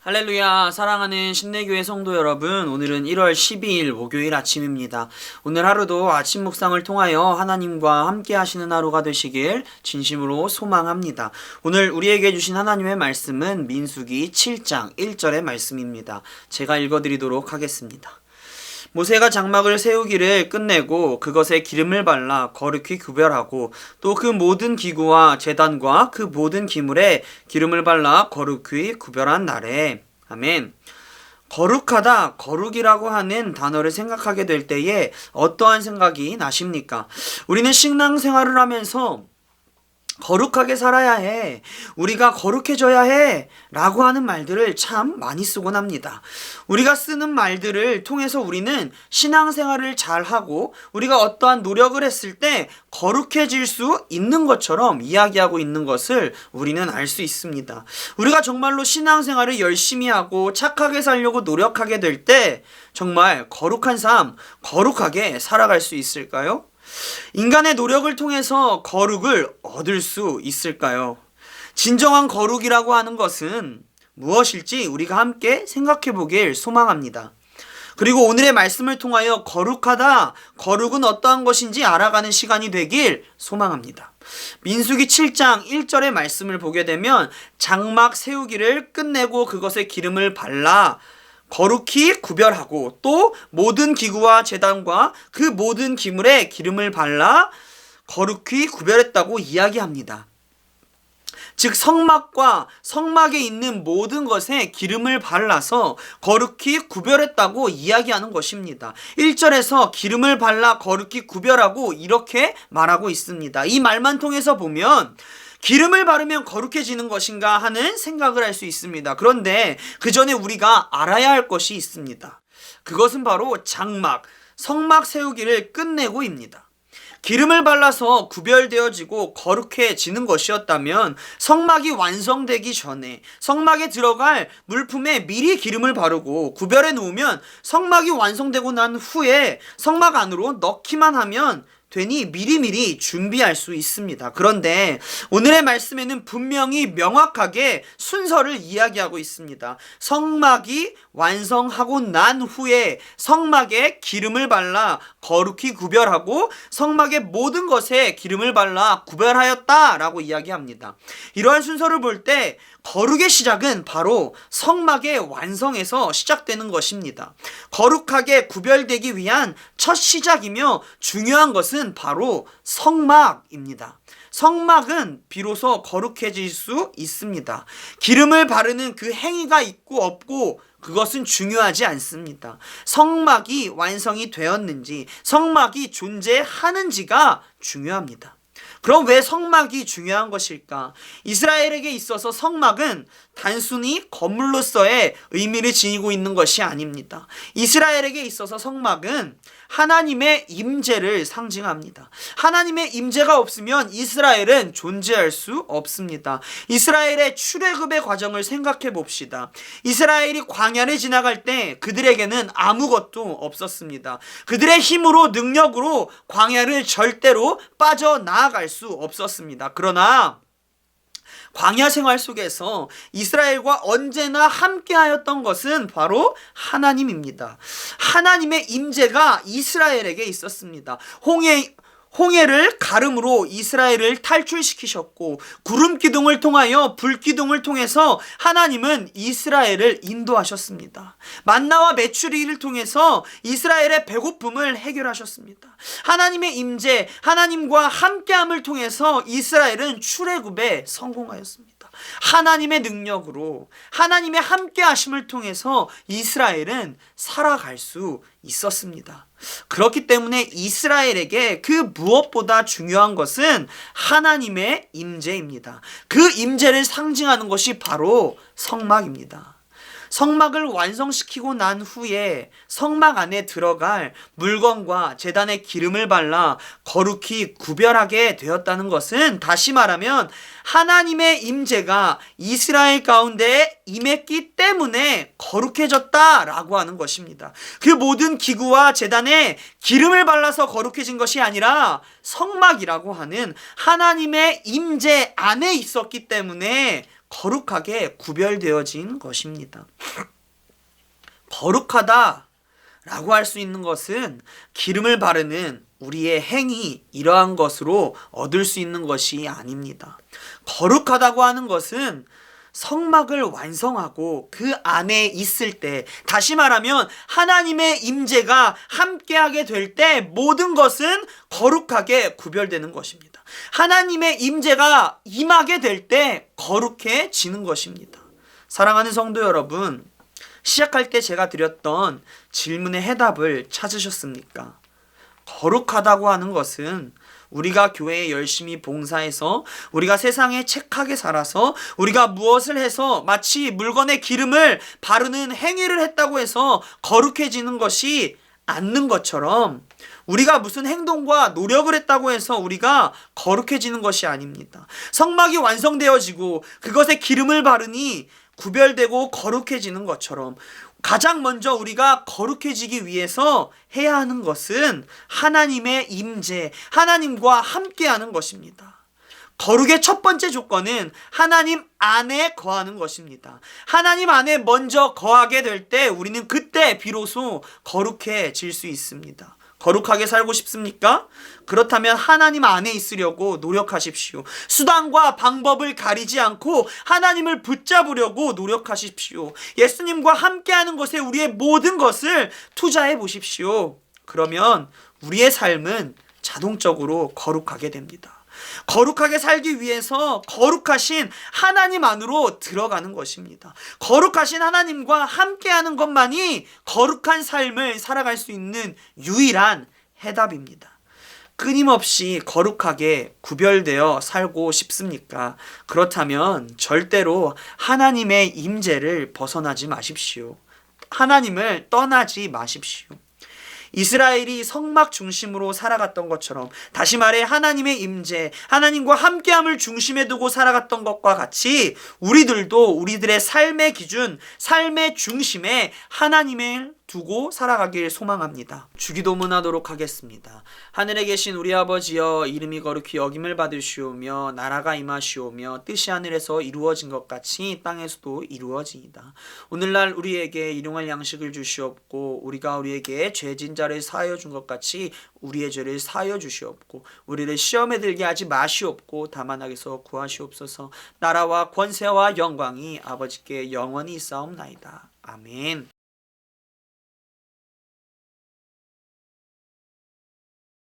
할렐루야, 사랑하는 신내교회 성도 여러분, 오늘은 1월 12일 목요일 아침입니다. 오늘 하루도 아침 묵상을 통하여 하나님과 함께 하시는 하루가 되시길 진심으로 소망합니다. 오늘 우리에게 주신 하나님의 말씀은 민수기 7장 1절의 말씀입니다. 제가 읽어드리도록 하겠습니다. 모세가 장막을 세우기를 끝내고 그것에 기름을 발라 거룩히 구별하고 또 그 모든 기구와 제단과 그 모든 기물에 기름을 발라 거룩히 구별한 날에. 아멘. 거룩하다, 거룩이라고 하는 단어를 생각하게 될 때에 어떠한 생각이 나십니까? 우리는 신앙생활을 하면서 거룩하게 살아야 해, 우리가 거룩해져야 해 라고 하는 말들을 참 많이 쓰곤 합니다. 우리가 쓰는 말들을 통해서 우리는 신앙생활을 잘하고 우리가 어떠한 노력을 했을 때 거룩해질 수 있는 것처럼 이야기하고 있는 것을 우리는 알 수 있습니다. 우리가 정말로 신앙생활을 열심히 하고 착하게 살려고 노력하게 될 때 정말 거룩한 삶, 거룩하게 살아갈 수 있을까요? 인간의 노력을 통해서 거룩을 얻을 수 있을까요? 진정한 거룩이라고 하는 것은 무엇일지 우리가 함께 생각해 보길 소망합니다. 그리고 오늘의 말씀을 통하여 거룩하다, 거룩은 어떠한 것인지 알아가는 시간이 되길 소망합니다. 민수기 7장 1절의 말씀을 보게 되면 장막 세우기를 끝내고 그것에 기름을 발라 거룩히 구별하고 또 모든 기구와 제단과 그 모든 기물에 기름을 발라 거룩히 구별했다고 이야기합니다. 즉 성막과 성막에 있는 모든 것에 기름을 발라서 거룩히 구별했다고 이야기하는 것입니다. 1절에서 기름을 발라 거룩히 구별하고 이렇게 말하고 있습니다. 이 말만 통해서 보면 기름을 바르면 거룩해지는 것인가 하는 생각을 할 수 있습니다. 그런데 그 전에 우리가 알아야 할 것이 있습니다. 그것은 바로 장막, 성막 세우기를 끝내고입니다. 기름을 발라서 구별되어지고 거룩해지는 것이었다면 성막이 완성되기 전에 성막에 들어갈 물품에 미리 기름을 바르고 구별해 놓으면 성막이 완성되고 난 후에 성막 안으로 넣기만 하면 되니 미리미리 준비할 수 있습니다. 그런데 오늘의 말씀에는 분명히 명확하게 순서를 이야기하고 있습니다. 성막이 완성하고 난 후에 성막에 기름을 발라 거룩히 구별하고 성막의 모든 것에 기름을 발라 구별하였다라고 이야기합니다. 이러한 순서를 볼 때 거룩의 시작은 바로 성막의 완성에서 시작되는 것입니다. 거룩하게 구별되기 위한 첫 시작이며 중요한 것은 바로 성막입니다. 성막은 비로소 거룩해질 수 있습니다. 기름을 바르는 그 행위가 있고 없고 그것은 중요하지 않습니다. 성막이 완성이 되었는지, 성막이 존재하는지가 중요합니다. 그럼 왜 성막이 중요한 것일까? 이스라엘에게 있어서 성막은 단순히 건물로서의 의미를 지니고 있는 것이 아닙니다. 이스라엘에게 있어서 성막은 하나님의 임재를 상징합니다. 하나님의 임재가 없으면 이스라엘은 존재할 수 없습니다. 이스라엘의 출애굽의 과정을 생각해 봅시다. 이스라엘이 광야를 지나갈 때 그들에게는 아무것도 없었습니다. 그들의 힘으로 능력으로 광야를 절대로 빠져나아갈 수 없었습니다. 그러나 광야 생활 속에서 이스라엘과 언제나 함께하였던 것은 바로 하나님입니다. 하나님의 임재가 이스라엘에게 있었습니다. 홍해를 가름으로 이스라엘을 탈출시키셨고 구름 기둥을 통하여 불 기둥을 통해서 하나님은 이스라엘을 인도하셨습니다. 만나와 메추리를 통해서 이스라엘의 배고픔을 해결하셨습니다. 하나님의 임재, 하나님과 함께함을 통해서 이스라엘은 출애굽에 성공하였습니다. 하나님의 능력으로 하나님의 함께하심을 통해서 이스라엘은 살아갈 수 있었습니다. 그렇기 때문에 이스라엘에게 그 무엇보다 중요한 것은 하나님의 임재입니다. 그 임재를 상징하는 것이 바로 성막입니다. 성막을 완성시키고 난 후에 성막 안에 들어갈 물건과 제단에 기름을 발라 거룩히 구별하게 되었다는 것은 다시 말하면 하나님의 임재가 이스라엘 가운데 임했기 때문에 거룩해졌다라고 하는 것입니다. 그 모든 기구와 제단에 기름을 발라서 거룩해진 것이 아니라 성막이라고 하는 하나님의 임재 안에 있었기 때문에 거룩하게 구별되어진 것입니다. 거룩하다 라고 할 수 있는 것은 기름을 바르는 우리의 행위, 이러한 것으로 얻을 수 있는 것이 아닙니다. 거룩하다고 하는 것은 성막을 완성하고 그 안에 있을 때, 다시 말하면 하나님의 임재가 함께하게 될 때 모든 것은 거룩하게 구별되는 것입니다. 하나님의 임재가 임하게 될 때 거룩해지는 것입니다. 사랑하는 성도 여러분, 시작할 때 제가 드렸던 질문의 해답을 찾으셨습니까? 거룩하다고 하는 것은 우리가 교회에 열심히 봉사해서, 우리가 세상에 착하게 살아서, 우리가 무엇을 해서 마치 물건에 기름을 바르는 행위를 했다고 해서 거룩해지는 것이 않는 것처럼, 우리가 무슨 행동과 노력을 했다고 해서 우리가 거룩해지는 것이 아닙니다. 성막이 완성되어지고 그것에 기름을 바르니 구별되고 거룩해지는 것처럼, 가장 먼저 우리가 거룩해지기 위해서 해야 하는 것은 하나님의 임재, 하나님과 함께하는 것입니다. 거룩의 첫 번째 조건은 하나님 안에 거하는 것입니다. 하나님 안에 먼저 거하게 될 때 우리는 그때 비로소 거룩해질 수 있습니다. 거룩하게 살고 싶습니까? 그렇다면 하나님 안에 있으려고 노력하십시오. 수단과 방법을 가리지 않고 하나님을 붙잡으려고 노력하십시오. 예수님과 함께하는 것에 우리의 모든 것을 투자해 보십시오. 그러면 우리의 삶은 자동적으로 거룩하게 됩니다. 거룩하게 살기 위해서 거룩하신 하나님 안으로 들어가는 것입니다. 거룩하신 하나님과 함께하는 것만이 거룩한 삶을 살아갈 수 있는 유일한 해답입니다. 끊임없이 거룩하게 구별되어 살고 싶습니까? 그렇다면 절대로 하나님의 임재를 벗어나지 마십시오. 하나님을 떠나지 마십시오. 이스라엘이 성막 중심으로 살아갔던 것처럼, 다시 말해 하나님의 임재, 하나님과 함께함을 중심에 두고 살아갔던 것과 같이 우리들도 우리들의 삶의 기준, 삶의 중심에 하나님을 두고 살아가길 소망합니다. 주기도문하도록 하겠습니다. 하늘에 계신 우리 아버지여, 이름이 거룩히 여김을 받으시오며 나라가 임하시오며 뜻이 하늘에서 이루어진 것 같이 땅에서도 이루어지이다. 오늘날 우리에게 일용할 양식을 주시옵고, 우리가 우리에게 죄진 자를 사하여 준 것 같이 우리의 죄를 사하여 주시옵고, 우리를 시험에 들게 하지 마시옵고 다만 악에서 구하시옵소서. 나라와 권세와 영광이 아버지께 영원히 있사옵나이다. 아멘.